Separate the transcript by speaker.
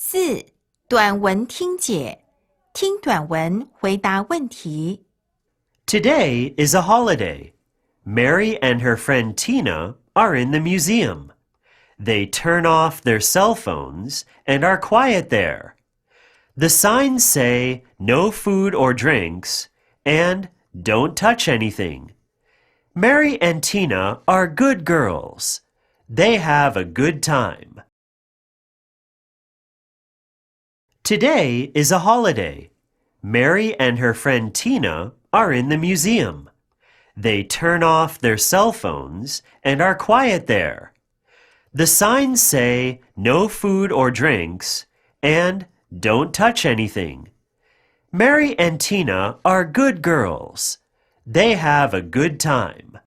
Speaker 1: 4. 短文听解，听短文回答问题。
Speaker 2: Today is a holiday. Mary and her friend Tina are in the museum. They turn off their cell phones and are quiet there. The signs say no food or drinks and don't touch anything. Mary and Tina are good girls. They have a good time. Today is a holiday. Mary and her friend Tina are in the museum. They turn off their cell phones and are quiet there. The signs say no food or drinks and don't touch anything. Mary and Tina are good girls. They have a good time.